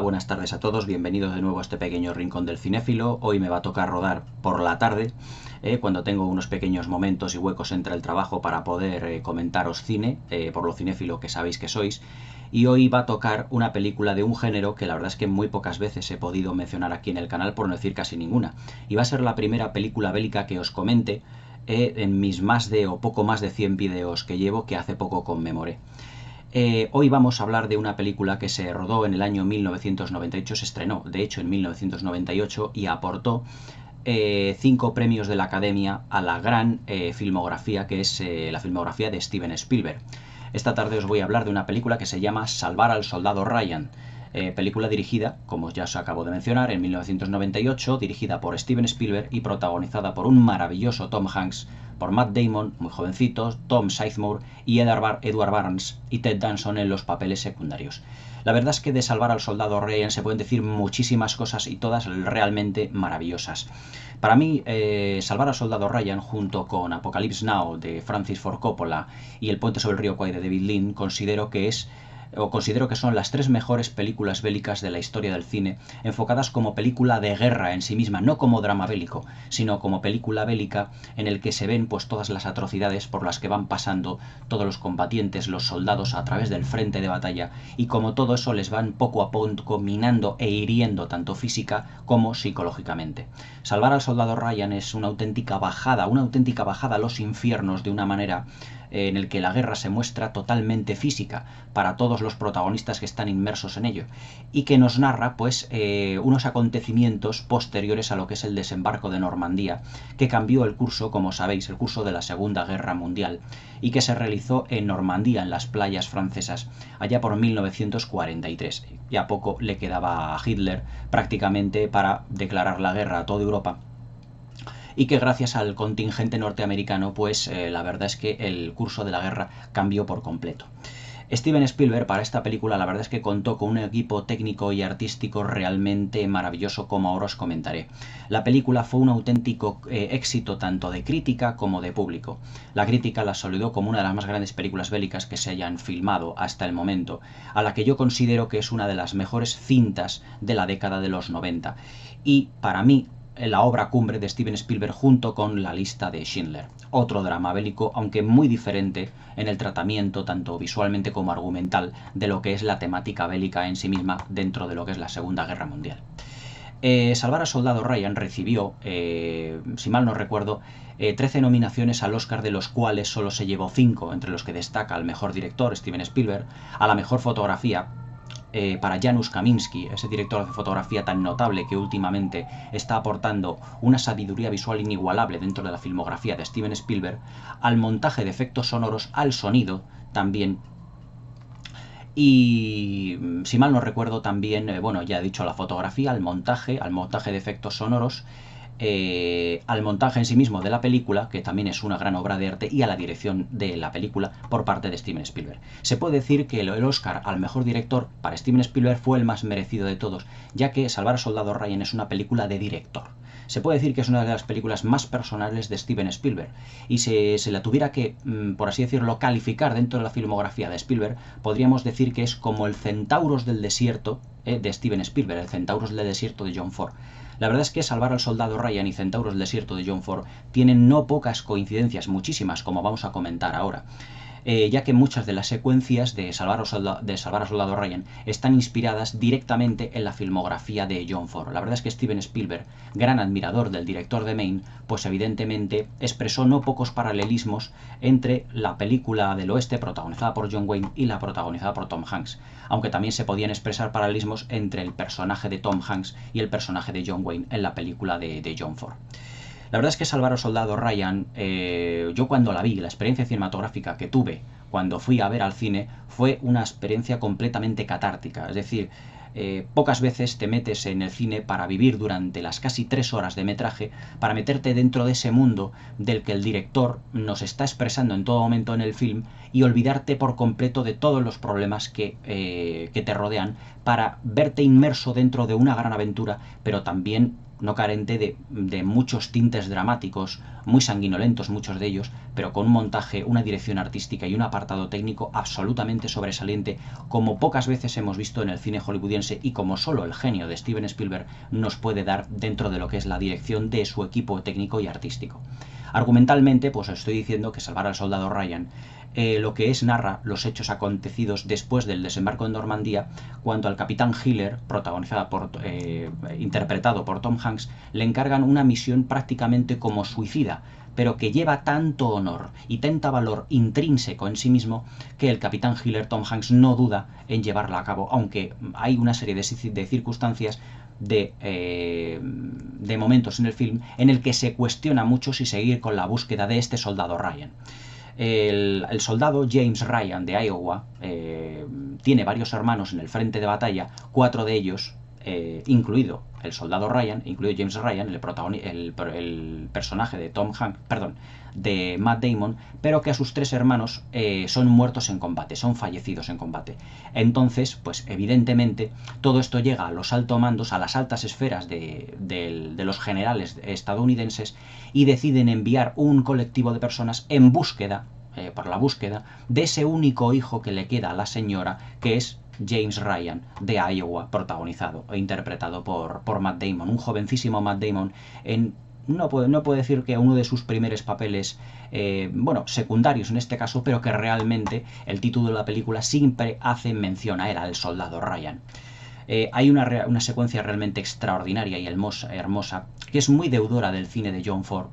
buenas tardes a todos, bienvenidos de nuevo a este pequeño rincón del cinéfilo. Hoy me va a tocar rodar por la tarde, cuando tengo unos pequeños momentos y huecos entre el trabajo para poder comentaros cine, por lo cinéfilo que sabéis que sois. Y hoy va a tocar una película de un género que la verdad es que muy pocas veces he podido mencionar aquí en el canal, por no decir casi ninguna. Y va a ser la primera película bélica que os comente en mis más de o poco más de 100 vídeos que llevo, que hace poco conmemoré. Hoy vamos a hablar de una película que se rodó en el año 1998, se estrenó de hecho en 1998 y aportó 5 premios de la Academia a la gran filmografía que es la filmografía de Steven Spielberg. Esta tarde os voy a hablar de una película que se llama Salvar al Soldado Ryan. Película dirigida, como ya os acabo de mencionar, en 1998, dirigida por Steven Spielberg y protagonizada por un maravilloso Tom Hanks, por Matt Damon, muy jovencito, Tom Sizemore y Edward Barnes y Ted Danson en los papeles secundarios. La verdad es que de Salvar al Soldado Ryan se pueden decir muchísimas cosas y todas realmente maravillosas. Para mí, Salvar al Soldado Ryan, junto con Apocalypse Now de Francis Ford Coppola y El puente sobre el río Kwai de David Lean, considero que son las 3 mejores películas bélicas de la historia del cine, enfocadas como película de guerra en sí misma, no como drama bélico, sino como película bélica en el que se ven pues todas las atrocidades por las que van pasando todos los combatientes, los soldados a través del frente de batalla, y como todo eso les van poco a poco minando e hiriendo tanto física como psicológicamente. Salvar al Soldado Ryan es una auténtica bajada a los infiernos, de una manera en el que la guerra se muestra totalmente física para todos los protagonistas que están inmersos en ello, y que nos narra pues unos acontecimientos posteriores a lo que es el desembarco de Normandía, que cambió el curso, como sabéis, el curso de la Segunda Guerra Mundial, y que se realizó en Normandía, en las playas francesas, allá por 1943. Y a poco le quedaba a Hitler prácticamente para declarar la guerra a toda Europa, y que gracias al contingente norteamericano pues la verdad es que el curso de la guerra cambió por completo. Steven Spielberg para esta película la verdad es que contó con un equipo técnico y artístico realmente maravilloso, como ahora os comentaré. La película fue un auténtico éxito tanto de crítica como de público. La crítica la saludó como una de las más grandes películas bélicas que se hayan filmado hasta el momento, a la que yo considero que es una de las mejores cintas de la década de los 90, y para mí la obra cumbre de Steven Spielberg, junto con La lista de Schindler, otro drama bélico, aunque muy diferente en el tratamiento tanto visualmente como argumental de lo que es la temática bélica en sí misma dentro de lo que es la Segunda Guerra Mundial. Salvar al Soldado Ryan recibió, si mal no recuerdo, 13 nominaciones al Oscar, de los cuales solo se llevó 5, entre los que destaca al mejor director, Steven Spielberg, a la mejor fotografía, para Janusz Kaminski, ese director de fotografía tan notable que últimamente está aportando una sabiduría visual inigualable dentro de la filmografía de Steven Spielberg, al montaje de efectos sonoros, al sonido también. Y si mal no recuerdo también, bueno, ya he dicho la fotografía, al montaje de efectos sonoros, al montaje en sí mismo de la película, que también es una gran obra de arte, y a la dirección de la película por parte de Steven Spielberg. Se puede decir que el Oscar al mejor director para Steven Spielberg fue el más merecido de todos, ya que Salvar al Soldado Ryan es una película de director. Se puede decir que es una de las películas más personales de Steven Spielberg, y si se la tuviera que, por así decirlo, calificar dentro de la filmografía de Spielberg, podríamos decir que es como el Centauros del Desierto de Steven Spielberg, el Centauros del Desierto de John Ford. La verdad es que Salvar al Soldado Ryan y Centauros del Desierto de John Ford tienen no pocas coincidencias, muchísimas, como vamos a comentar ahora, ya que muchas de las secuencias de Salvar al Soldado Ryan están inspiradas directamente en la filmografía de John Ford. La verdad es que Steven Spielberg, gran admirador del director de Maine, pues evidentemente expresó no pocos paralelismos entre la película del oeste protagonizada por John Wayne y la protagonizada por Tom Hanks, aunque también se podían expresar paralelismos entre el personaje de Tom Hanks y el personaje de John Wayne en la película de John Ford. La verdad es que Salvar al Soldado Ryan, yo cuando la vi, la experiencia cinematográfica que tuve cuando fui a ver al cine, fue una experiencia completamente catártica. Es decir, pocas veces te metes en el cine para vivir durante las casi 3 horas de metraje, para meterte dentro de ese mundo del que el director nos está expresando en todo momento en el film, y olvidarte por completo de todos los problemas que te rodean, para verte inmerso dentro de una gran aventura, pero también no carente de muchos tintes dramáticos, muy sanguinolentos muchos de ellos, pero con un montaje, una dirección artística y un apartado técnico absolutamente sobresaliente, como pocas veces hemos visto en el cine hollywoodiense y como solo el genio de Steven Spielberg nos puede dar dentro de lo que es la dirección de su equipo técnico y artístico. Argumentalmente, pues os estoy diciendo que Salvar al Soldado Ryan lo que es narra los hechos acontecidos después del desembarco en Normandía, cuando al capitán Hiller, interpretado por Tom Hanks, le encargan una misión prácticamente como suicida, pero que lleva tanto honor y tanta valor intrínseco en sí mismo que el capitán Hiller, Tom Hanks, no duda en llevarla a cabo, aunque hay una serie de circunstancias de momentos en el film en el que se cuestiona mucho si seguir con la búsqueda de este soldado Ryan. El soldado James Ryan de Iowa tiene varios hermanos en el frente de batalla, 4 de ellos, incluido el soldado Ryan, incluido James Ryan, el personaje de de Matt Damon, pero que a sus 3 hermanos son muertos en combate, son fallecidos en combate. Entonces, pues evidentemente, todo esto llega a los altomandos, a las altas esferas de los generales estadounidenses, y deciden enviar un colectivo de personas en búsqueda, por la búsqueda de ese único hijo que le queda a la señora, que es James Ryan de Iowa, protagonizado e interpretado por Matt Damon, un jovencísimo Matt Damon no puedo decir que uno de sus primeros papeles, secundarios en este caso, pero que realmente el título de la película siempre hace mención a él, al soldado Ryan. Hay una secuencia realmente extraordinaria y hermosa, que es muy deudora del cine de John Ford,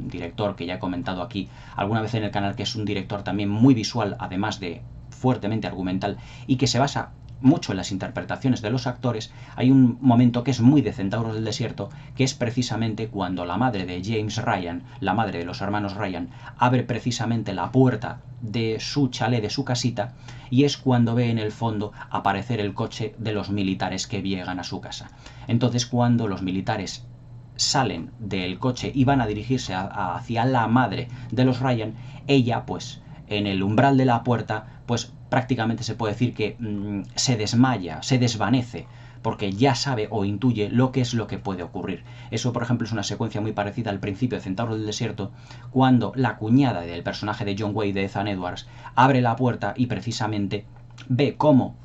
director que ya he comentado aquí alguna vez en el canal, que es un director también muy visual, además de fuertemente argumental, y que se basa mucho en las interpretaciones de los actores. Hay un momento que es muy de Centauros del Desierto, que es precisamente cuando la madre de James Ryan, la madre de los hermanos Ryan, abre precisamente la puerta de su chalet, de su casita, y es cuando ve en el fondo aparecer el coche de los militares que llegan a su casa. Entonces, cuando los militares salen del coche y van a dirigirse hacia la madre de los Ryan, ella, pues, en el umbral de la puerta, pues prácticamente se puede decir que se desmaya, se desvanece, porque ya sabe o intuye lo que es lo que puede ocurrir. Eso, por ejemplo, es una secuencia muy parecida al principio de Centauros del Desierto, cuando la cuñada del personaje de John Wayne, de Ethan Edwards, abre la puerta y precisamente ve cómo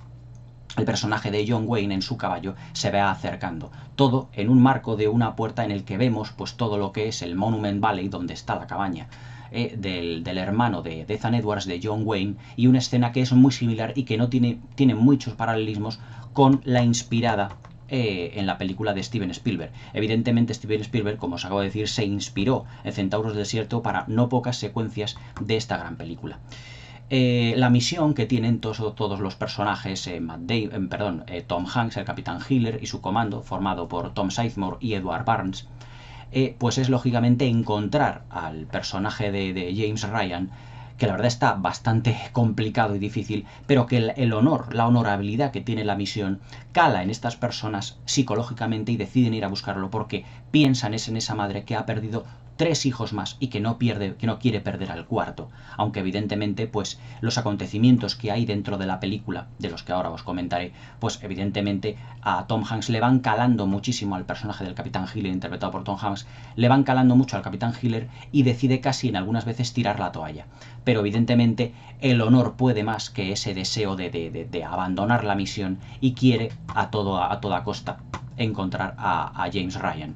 el personaje de John Wayne en su caballo se va acercando. Todo en un marco de una puerta en el que vemos pues todo lo que es el Monument Valley, donde está la cabaña del hermano de Ethan Edwards, de John Wayne, y una escena que es muy similar y que no tiene muchos paralelismos con la inspirada en la película de Steven Spielberg. Evidentemente Steven Spielberg, como os acabo de decir, se inspiró en Centauros del Desierto para no pocas secuencias de esta gran película. La misión que tienen todos los personajes, Tom Hanks, el capitán Hiller y su comando, formado por Tom Sizemore y Edward Barnes, pues es lógicamente encontrar al personaje de James Ryan, que la verdad está bastante complicado y difícil, pero que el honor, la honorabilidad que tiene la misión cala en estas personas psicológicamente y deciden ir a buscarlo porque piensan en esa madre que ha perdido 3 hijos más y que no quiere perder al 4, aunque evidentemente pues los acontecimientos que hay dentro de la película, de los que ahora os comentaré, pues evidentemente a Tom Hanks le van calando muchísimo, al personaje del capitán Hiller interpretado por Tom Hanks, le van calando mucho al capitán Hiller y decide casi en algunas veces tirar la toalla. Pero evidentemente el honor puede más que ese deseo de abandonar la misión y quiere a toda costa encontrar a James Ryan.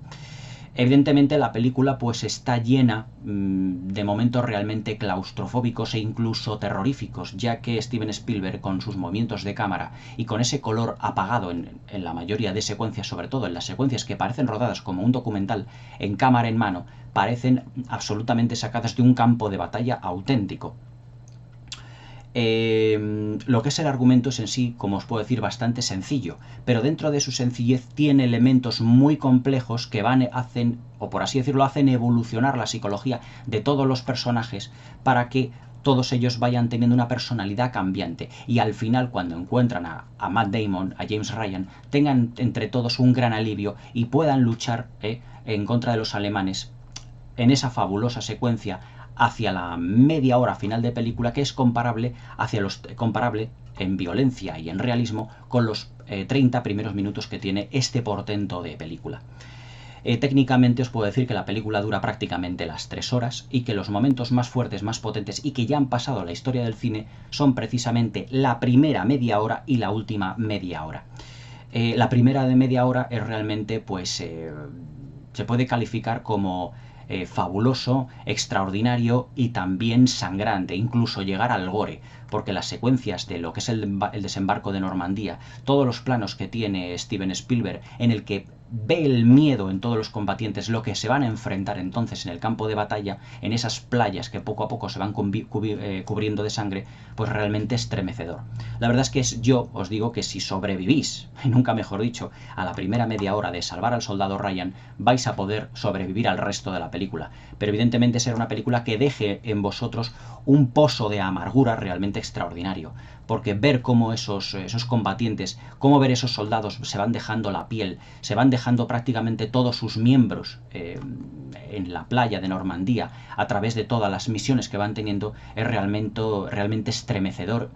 Evidentemente la película pues está llena de momentos realmente claustrofóbicos e incluso terroríficos, ya que Steven Spielberg, con sus movimientos de cámara y con ese color apagado en la mayoría de secuencias, sobre todo en las secuencias que parecen rodadas como un documental en cámara en mano, parecen absolutamente sacadas de un campo de batalla auténtico. Lo que es el argumento es en sí, como os puedo decir, bastante sencillo, pero dentro de su sencillez tiene elementos muy complejos que hacen, o por así decirlo, hacen evolucionar la psicología de todos los personajes para que todos ellos vayan teniendo una personalidad cambiante y al final, cuando encuentran a Matt Damon, a James Ryan, tengan entre todos un gran alivio y puedan luchar en contra de los alemanes en esa fabulosa secuencia hacia la media hora final de película, que es comparable en violencia y en realismo con los 30 primeros minutos que tiene este portento de película. Técnicamente os puedo decir que la película dura prácticamente las 3 horas y que los momentos más fuertes, más potentes y que ya han pasado a la historia del cine son precisamente la primera media hora y la última media hora. La primera de media hora es realmente, pues, se puede calificar como fabuloso, extraordinario y también sangrante, incluso llegar al gore, porque las secuencias de lo que es el desembarco de Normandía, todos los planos que tiene Steven Spielberg, en el que ve el miedo en todos los combatientes, lo que se van a enfrentar entonces en el campo de batalla, en esas playas que poco a poco se van cubriendo de sangre, pues realmente estremecedor. La verdad es que yo os digo que si sobrevivís, nunca mejor dicho, a la primera media hora de Salvar al Soldado Ryan, vais a poder sobrevivir al resto de la película. Pero evidentemente será una película que deje en vosotros un pozo de amargura realmente extraordinario, porque ver cómo esos combatientes, cómo ver esos soldados se van dejando la piel, se van dejando prácticamente todos sus miembros en la playa de Normandía a través de todas las misiones que van teniendo, es realmente estremecedor,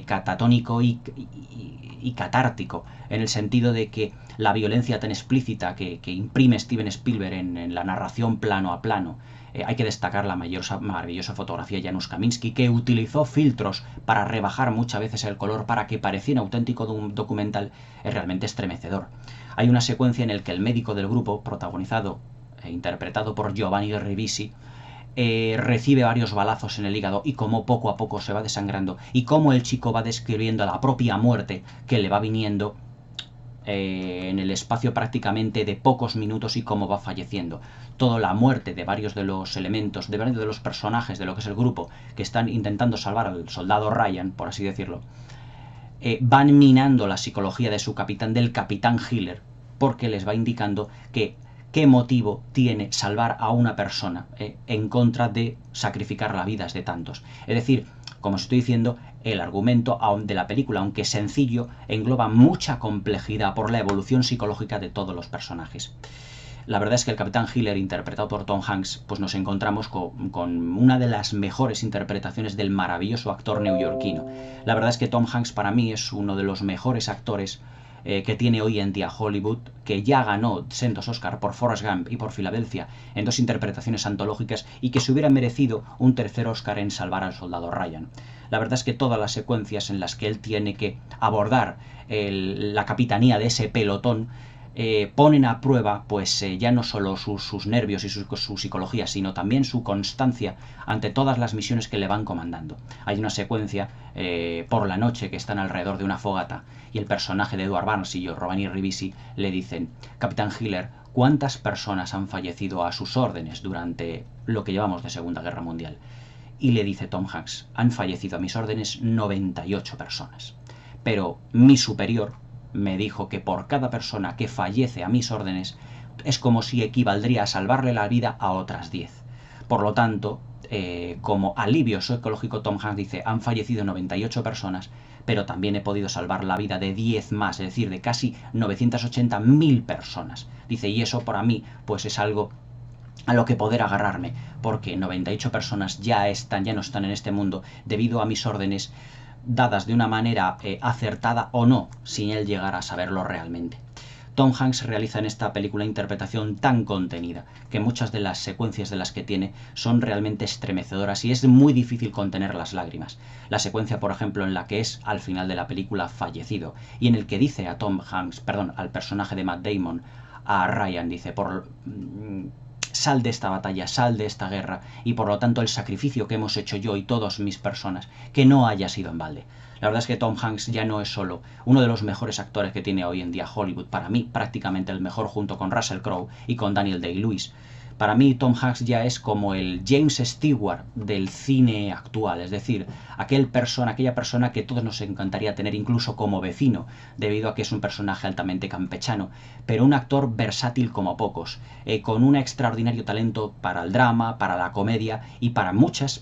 catatónico y catártico, en el sentido de que la violencia tan explícita que imprime Steven Spielberg en la narración plano a plano. Hay que destacar la maravillosa fotografía de Janusz Kaminski, que utilizó filtros para rebajar muchas veces el color para que pareciera auténtico documental, es realmente estremecedor. Hay una secuencia en la que el médico del grupo, protagonizado e interpretado por Giovanni Ribisi, recibe varios balazos en el hígado y cómo poco a poco se va desangrando y cómo el chico va describiendo la propia muerte que le va viniendo en el espacio prácticamente de pocos minutos y cómo va falleciendo. Toda la muerte de varios de los elementos, de varios de los personajes de lo que es el grupo que están intentando salvar al soldado Ryan, por así decirlo, van minando la psicología de su capitán, del capitán Hiller, porque les va indicando que qué motivo tiene salvar a una persona en contra de sacrificar las vidas de tantos. Es decir, como os estoy diciendo, el argumento de la película, aunque sencillo, engloba mucha complejidad por la evolución psicológica de todos los personajes. La verdad es que el Capitán Hiller, interpretado por Tom Hanks, pues nos encontramos con una de las mejores interpretaciones del maravilloso actor neoyorquino. La verdad es que Tom Hanks para mí es uno de los mejores actores que tiene hoy en día Hollywood, que ya ganó sendos Oscar por Forrest Gump y por Filadelfia en 2 interpretaciones antológicas y que se hubiera merecido un tercer Oscar en Salvar al Soldado Ryan. La verdad es que todas las secuencias en las que él tiene que abordar la capitanía de ese pelotón ponen a prueba pues ya no solo sus nervios y su psicología, sino también su constancia ante todas las misiones que le van comandando. Hay una secuencia por la noche que están alrededor de una fogata y el personaje de Edward Barnes y Giovanni Ribisi le dicen: Capitán Hiller, ¿cuántas personas han fallecido a sus órdenes durante lo que llevamos de Segunda Guerra Mundial? Y le dice Tom Hanks: han fallecido a mis órdenes 98 personas. Pero mi superior me dijo que por cada persona que fallece a mis órdenes es como si equivaldría a salvarle la vida a otras 10. Por lo tanto, como alivio psicológico, Tom Hanks dice: han fallecido 98 personas, pero también he podido salvar la vida de 10 más, es decir, de casi 980.000 personas. Dice, y eso para mí pues es algo a lo que poder agarrarme, porque 98 personas ya no están en este mundo debido a mis órdenes dadas de una manera acertada o no, sin él llegar a saberlo realmente. Tom Hanks realiza en esta película interpretación tan contenida que muchas de las secuencias de las que tiene son realmente estremecedoras y es muy difícil contener las lágrimas. La secuencia, por ejemplo, en la que es al final de la película fallecido y en el que dice a al personaje de Matt Damon, a Ryan, dice: sal de esta batalla, sal de esta guerra, y por lo tanto el sacrificio que hemos hecho yo y todas mis personas, que no haya sido en balde. La verdad es que Tom Hanks ya no es solo uno de los mejores actores que tiene hoy en día Hollywood, para mí prácticamente el mejor junto con Russell Crowe y con Daniel Day-Lewis. Para mí Tom Hanks ya es como el James Stewart del cine actual, es decir, aquella persona que todos nos encantaría tener incluso como vecino, debido a que es un personaje altamente campechano, pero un actor versátil como pocos, con un extraordinario talento para el drama, para la comedia y para muchas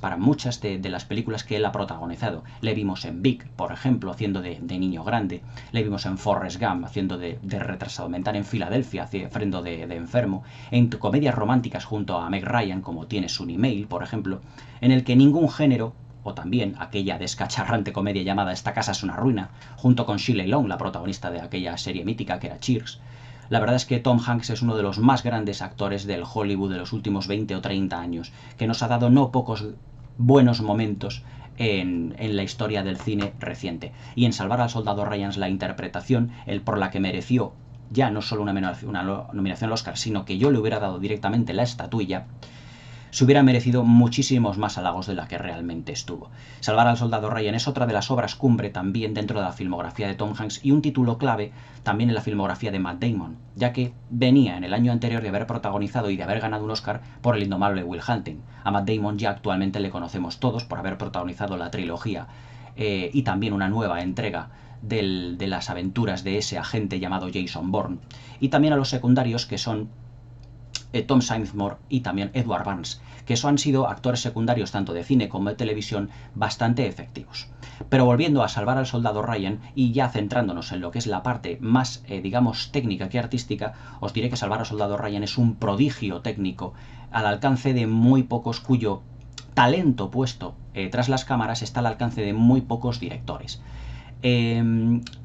de las películas que él ha protagonizado. Le vimos en Big, por ejemplo, haciendo de niño grande, le vimos en Forrest Gump haciendo de retrasado mental, en Filadelfia haciendo de enfermo, en comedias románticas junto a Meg Ryan, como Tienes un email, por ejemplo, en el que ningún género, o también aquella descacharrante comedia llamada Esta casa es una ruina, junto con Shelley Long, la protagonista de aquella serie mítica que era Cheers. La verdad es que Tom Hanks es uno de los más grandes actores del Hollywood de los últimos 20 o 30 años, que nos ha dado no pocos buenos momentos en la historia del cine reciente. Y en Salvar al Soldado Ryan, la interpretación, por la que mereció ya no solo una nominación al Oscar, sino que yo le hubiera dado directamente la estatuilla, se hubiera merecido muchísimos más halagos de la que realmente estuvo. Salvar al Soldado Ryan es otra de las obras cumbre también dentro de la filmografía de Tom Hanks y un título clave también en la filmografía de Matt Damon, ya que venía en el año anterior de haber protagonizado y de haber ganado un Oscar por El indomable Will Hunting. A Matt Damon ya actualmente le conocemos todos por haber protagonizado la trilogía y también una nueva entrega de las aventuras de ese agente llamado Jason Bourne, y también a los secundarios que son Tom Sizemore y también Edward Burns, que eso han sido actores secundarios tanto de cine como de televisión bastante efectivos. Pero volviendo a Salvar al Soldado Ryan y ya centrándonos en lo que es la parte más, digamos, técnica que artística, os diré que Salvar al Soldado Ryan es un prodigio técnico al alcance de muy pocos, cuyo talento puesto tras las cámaras está al alcance de muy pocos directores.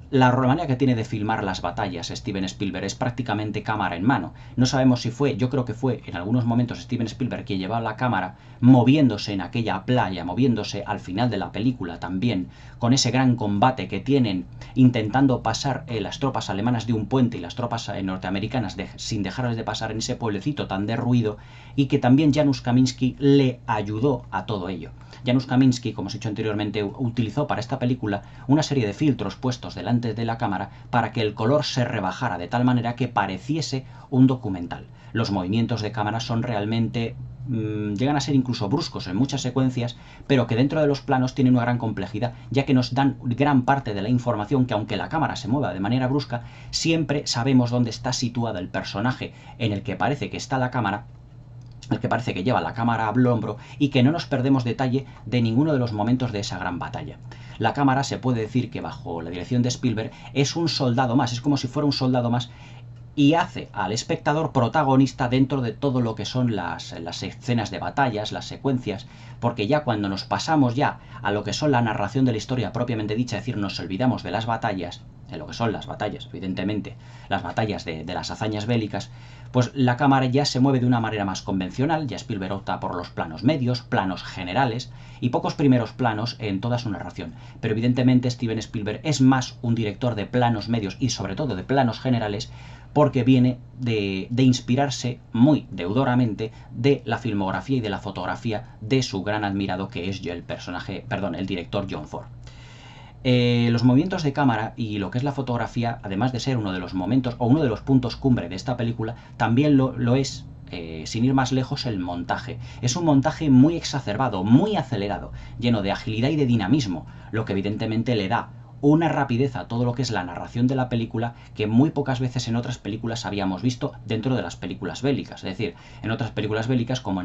La manera que tiene de filmar las batallas Steven Spielberg es prácticamente cámara en mano. No sabemos si fue, yo creo que fue en algunos momentos Steven Spielberg quien llevaba la cámara moviéndose en aquella playa, moviéndose al final de la película también, con ese gran combate que tienen intentando pasar las tropas alemanas de un puente y las tropas norteamericanas sin dejarles de pasar en ese pueblecito tan derruido, y que también Janusz Kaminski le ayudó a todo ello. Janusz Kaminski, como os he dicho anteriormente, utilizó para esta película una serie de filtros puestos delante de la cámara para que el color se rebajara de tal manera que pareciese un documental. Los movimientos de cámara son realmente llegan a ser incluso bruscos en muchas secuencias, pero que dentro de los planos tienen una gran complejidad, ya que nos dan gran parte de la información que, aunque la cámara se mueva de manera brusca, siempre sabemos dónde está situado el personaje en el que parece que está la cámara, el que parece que lleva la cámara al hombro, y que no nos perdemos detalle de ninguno de los momentos de esa gran batalla. La cámara, se puede decir que bajo la dirección de Spielberg, es un soldado más, es como si fuera un soldado más, y hace al espectador protagonista dentro de todo lo que son las escenas de batallas, las secuencias, porque ya cuando nos pasamos ya a lo que son la narración de la historia propiamente dicha, es decir, nos olvidamos de las batallas, de lo que son las batallas, evidentemente, las batallas de las hazañas bélicas, pues la cámara ya se mueve de una manera más convencional. Ya Spielberg opta por los planos medios, planos generales y pocos primeros planos en toda su narración. Pero evidentemente Steven Spielberg es más un director de planos medios y sobre todo de planos generales, porque viene de inspirarse muy deudoramente de la filmografía y de la fotografía de su gran admirado, que es el director John Ford. Los movimientos de cámara y lo que es la fotografía, además de ser uno de los momentos o uno de los puntos cumbre de esta película, también lo es, sin ir más lejos, el montaje. Es un montaje muy exacerbado, muy acelerado, lleno de agilidad y de dinamismo, lo que evidentemente le da una rapidez a todo lo que es la narración de la película que muy pocas veces en otras películas habíamos visto dentro de las películas bélicas. Es decir, en otras películas bélicas, como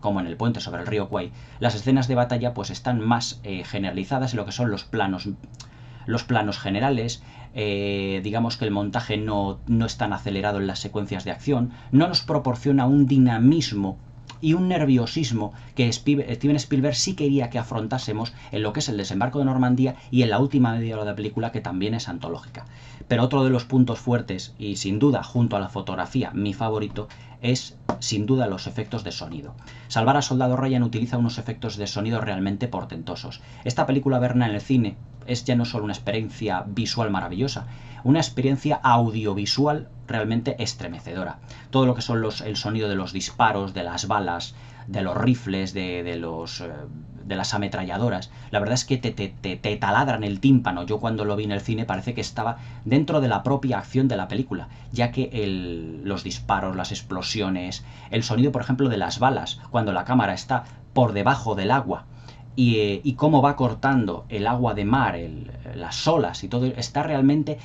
como en El puente sobre el río Kwai, las escenas de batalla pues están más generalizadas en lo que son los planos generales. Digamos que el montaje no es tan acelerado en las secuencias de acción, no nos proporciona un dinamismo y un nerviosismo que Steven Spielberg sí quería que afrontásemos en lo que es el desembarco de Normandía y en la última media hora de la película, que también es antológica. Pero otro de los puntos fuertes, y sin duda junto a la fotografía mi favorito, es sin duda los efectos de sonido. Salvar a Soldado Ryan utiliza unos efectos de sonido realmente portentosos. Esta película, verla en el cine, es ya no solo una experiencia visual maravillosa, una experiencia audiovisual realmente estremecedora. Todo lo que son el sonido de los disparos, de las balas, de los rifles, de las ametralladoras, la verdad es que te taladran el tímpano. Yo cuando lo vi en el cine parece que estaba dentro de la propia acción de la película, ya que los disparos, las explosiones, el sonido, por ejemplo, de las balas, cuando la cámara está por debajo del agua, y cómo va cortando el agua de mar, las olas y todo, está realmente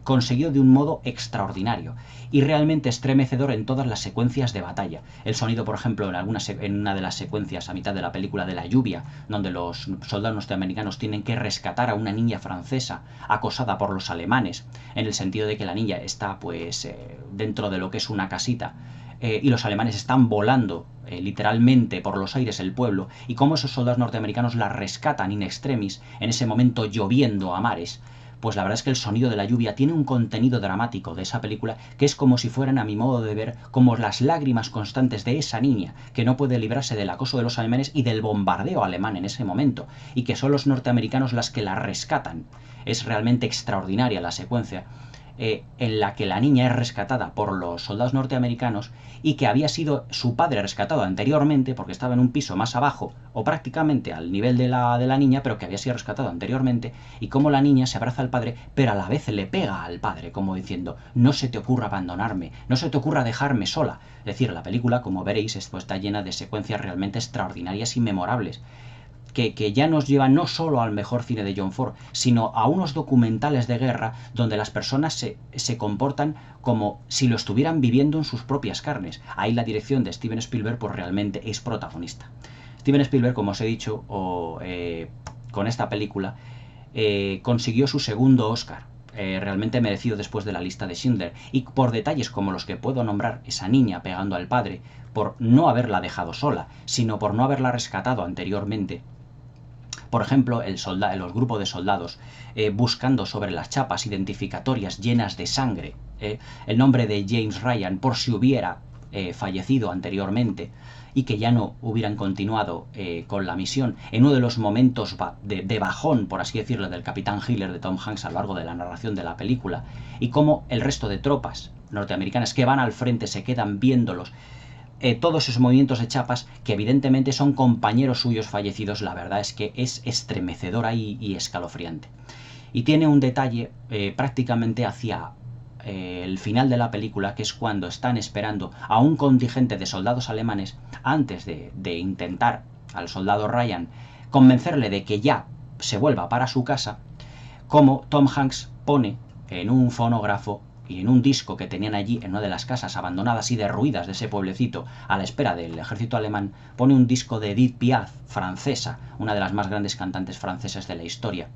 conseguido de un modo extraordinario y realmente estremecedor en todas las secuencias de batalla. El sonido, por ejemplo, en una de las secuencias a mitad de la película, de la lluvia, donde los soldados norteamericanos tienen que rescatar a una niña francesa acosada por los alemanes, en el sentido de que la niña está pues dentro de lo que es una casita, y los alemanes están volando literalmente por los aires el pueblo, y cómo esos soldados norteamericanos la rescatan in extremis en ese momento lloviendo a mares. pues la verdad es que el sonido de la lluvia tiene un contenido dramático de esa película que es como si fueran, a mi modo de ver, como las lágrimas constantes de esa niña que no puede librarse del acoso de los alemanes y del bombardeo alemán en ese momento, y que son los norteamericanos las que la rescatan. Es realmente extraordinaria la secuencia en la que la niña es rescatada por los soldados norteamericanos y que había sido su padre rescatado anteriormente porque estaba en un piso más abajo o prácticamente al nivel de la niña, pero que había sido rescatado anteriormente, y cómo la niña se abraza al padre pero a la vez le pega al padre como diciendo: no se te ocurra abandonarme, no se te ocurra dejarme sola. Es decir, la película, como veréis, esto está llena de secuencias realmente extraordinarias y memorables, que ya nos lleva no solo al mejor cine de John Ford, sino a unos documentales de guerra donde las personas se comportan como si lo estuvieran viviendo en sus propias carnes. Ahí la dirección de Steven Spielberg pues realmente es protagonista. Steven Spielberg, como os he dicho, con esta película consiguió su segundo Oscar, realmente merecido después de La lista de Schindler, y por detalles como los que puedo nombrar, esa niña pegando al padre, por no haberla dejado sola, sino por no haberla rescatado anteriormente. Por ejemplo, los grupos de soldados buscando sobre las chapas identificatorias llenas de sangre el nombre de James Ryan por si hubiera fallecido anteriormente y que ya no hubieran continuado con la misión, en uno de los momentos de bajón, por así decirlo, del Capitán Hiller de Tom Hanks a lo largo de la narración de la película, y cómo el resto de tropas norteamericanas que van al frente se quedan viéndolos. Todos esos movimientos de chapas que evidentemente son compañeros suyos fallecidos, la verdad es que es estremecedora y escalofriante. Y tiene un detalle prácticamente hacia el final de la película, que es cuando están esperando a un contingente de soldados alemanes antes de intentar al soldado Ryan convencerle de que ya se vuelva para su casa, como Tom Hanks pone en un fonógrafo y en un disco que tenían allí en una de las casas abandonadas y derruidas de ese pueblecito a la espera del ejército alemán, pone un disco de Edith Piaf, francesa, una de las más grandes cantantes francesas de la historia.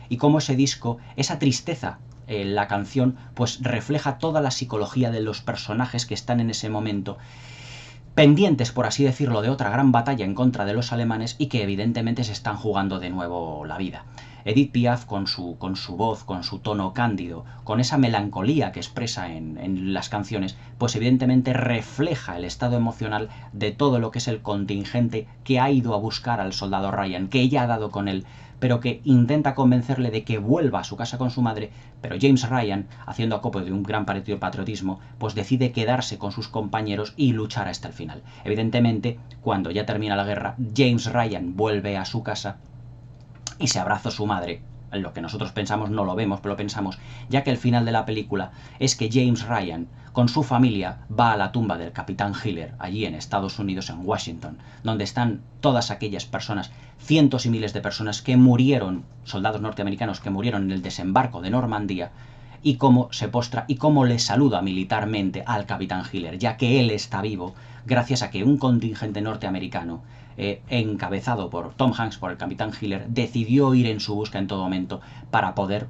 Y cómo ese disco, esa tristeza en la canción, pues refleja toda la psicología de los personajes que están en ese momento pendientes, por así decirlo, de otra gran batalla en contra de los alemanes y que evidentemente se están jugando de nuevo la vida. Edith Piaf, con su voz, con su tono cándido, con esa melancolía que expresa en las canciones, pues evidentemente refleja el estado emocional de todo lo que es el contingente que ha ido a buscar al soldado Ryan, que ella ha dado con él, pero que intenta convencerle de que vuelva a su casa con su madre, pero James Ryan, haciendo acopio de un gran patriotismo, pues decide quedarse con sus compañeros y luchar hasta el final. Evidentemente, cuando ya termina la guerra, James Ryan vuelve a su casa y se abraza a su madre. Lo que nosotros pensamos no lo vemos, pero lo pensamos, ya que el final de la película es que James Ryan, con su familia, va a la tumba del Capitán Hiller, allí en Estados Unidos, en Washington, donde están todas aquellas personas, cientos y miles de personas que murieron, soldados norteamericanos que murieron en el desembarco de Normandía, y cómo se postra y cómo le saluda militarmente al Capitán Hiller, ya que él está vivo gracias a que un contingente norteamericano encabezado por Tom Hanks, por el Capitán Hiller, decidió ir en su busca en todo momento para poder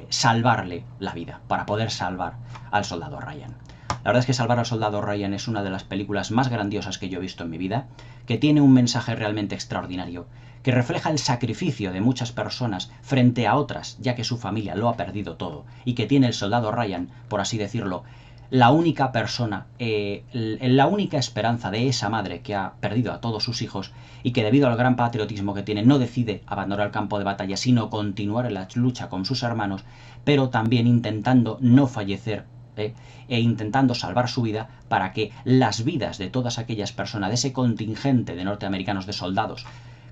salvarle la vida, para poder salvar al soldado Ryan. La verdad es que Salvar al soldado Ryan es una de las películas más grandiosas que yo he visto en mi vida, que tiene un mensaje realmente extraordinario, que refleja el sacrificio de muchas personas frente a otras, ya que su familia lo ha perdido todo, y que tiene el soldado Ryan, por así decirlo, la única persona, la única esperanza de esa madre que ha perdido a todos sus hijos y que debido al gran patriotismo que tiene no decide abandonar el campo de batalla, sino continuar en la lucha con sus hermanos, pero también intentando no fallecer e intentando salvar su vida para que las vidas de todas aquellas personas, de ese contingente de norteamericanos, de soldados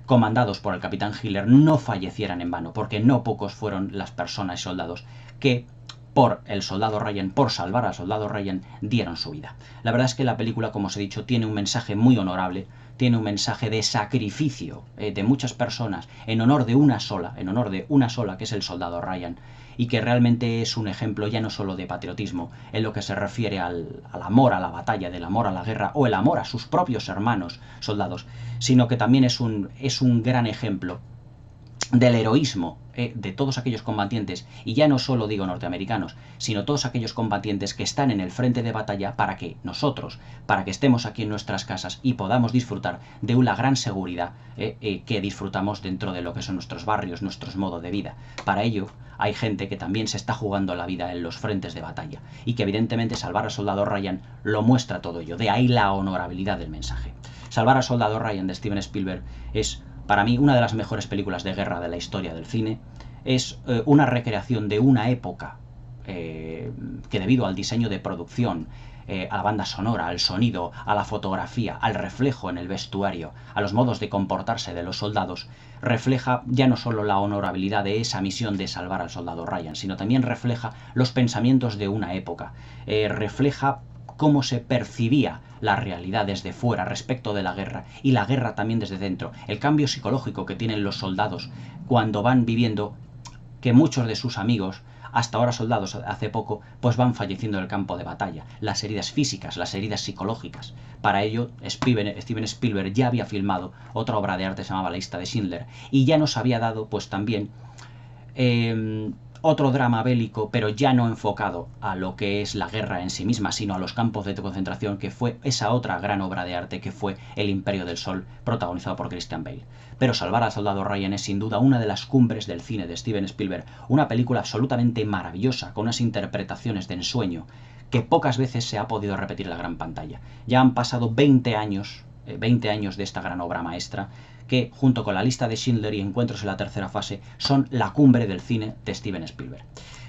comandados por el Capitán Hiller, no fallecieran en vano, porque no pocos fueron las personas y soldados que por el soldado Ryan, por salvar al soldado Ryan, dieron su vida. La verdad es que la película, como os he dicho, tiene un mensaje muy honorable, tiene un mensaje de sacrificio de muchas personas en honor de una sola, que es el soldado Ryan, y que realmente es un ejemplo ya no solo de patriotismo en lo que se refiere al amor a la batalla, del amor a la guerra o el amor a sus propios hermanos soldados, sino que también es un gran ejemplo del heroísmo de todos aquellos combatientes, y ya no solo digo norteamericanos, sino todos aquellos combatientes que están en el frente de batalla para que nosotros, para que estemos aquí en nuestras casas y podamos disfrutar de una gran seguridad que disfrutamos dentro de lo que son nuestros barrios, nuestros modos de vida. Para ello hay gente que también se está jugando la vida en los frentes de batalla y que evidentemente Salvar al Soldado Ryan lo muestra todo ello, de ahí la honorabilidad del mensaje. Salvar al Soldado Ryan de Steven Spielberg es para mí una de las mejores películas de guerra de la historia del cine. Es una recreación de una época que debido al diseño de producción, a la banda sonora, al sonido, a la fotografía, al reflejo en el vestuario, a los modos de comportarse de los soldados, refleja ya no solo la honorabilidad de esa misión de salvar al soldado Ryan, sino también refleja los pensamientos de una época, refleja cómo se percibía la realidad desde fuera respecto de la guerra, y la guerra también desde dentro, el cambio psicológico que tienen los soldados cuando van viviendo que muchos de sus amigos, hasta ahora soldados hace poco, pues van falleciendo en el campo de batalla, las heridas físicas, las heridas psicológicas. Para ello, Steven Spielberg ya había filmado otra obra de arte que se llamaba La lista de Schindler, y ya nos había dado pues también otro drama bélico, pero ya no enfocado a lo que es la guerra en sí misma, sino a los campos de concentración, que fue esa otra gran obra de arte que fue El Imperio del Sol, protagonizado por Christian Bale. Pero Salvar al Soldado Ryan es sin duda una de las cumbres del cine de Steven Spielberg, una película absolutamente maravillosa, con unas interpretaciones de ensueño que pocas veces se ha podido repetir en la gran pantalla. Ya han pasado 20 años de esta gran obra maestra, que junto con La lista de Schindler y Encuentros en la tercera fase son la cumbre del cine de Steven Spielberg.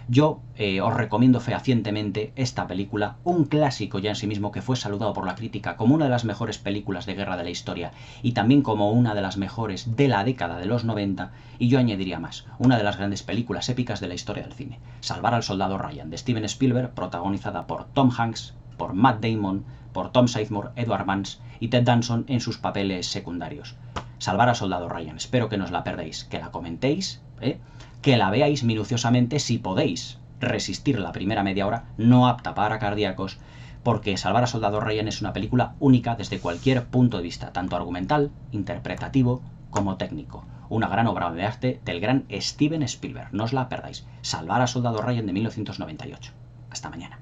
Yo os recomiendo fehacientemente esta película, un clásico ya en sí mismo que fue saludado por la crítica como una de las mejores películas de guerra de la historia y también como una de las mejores de la década de los 90, y yo añadiría más, una de las grandes películas épicas de la historia del cine, Salvar al Soldado Ryan de Steven Spielberg, protagonizada por Tom Hanks, por Matt Damon, por Tom Sizemore, Edward Mans y Ted Danson en sus papeles secundarios. Salvar al Soldado Ryan, espero que no os la perdéis, que la comentéis, que la veáis minuciosamente si podéis resistir la primera media hora, no apta para cardíacos, porque Salvar al Soldado Ryan es una película única desde cualquier punto de vista, tanto argumental, interpretativo como técnico. Una gran obra de arte del gran Steven Spielberg, no os la perdáis. Salvar al Soldado Ryan de 1998. Hasta mañana.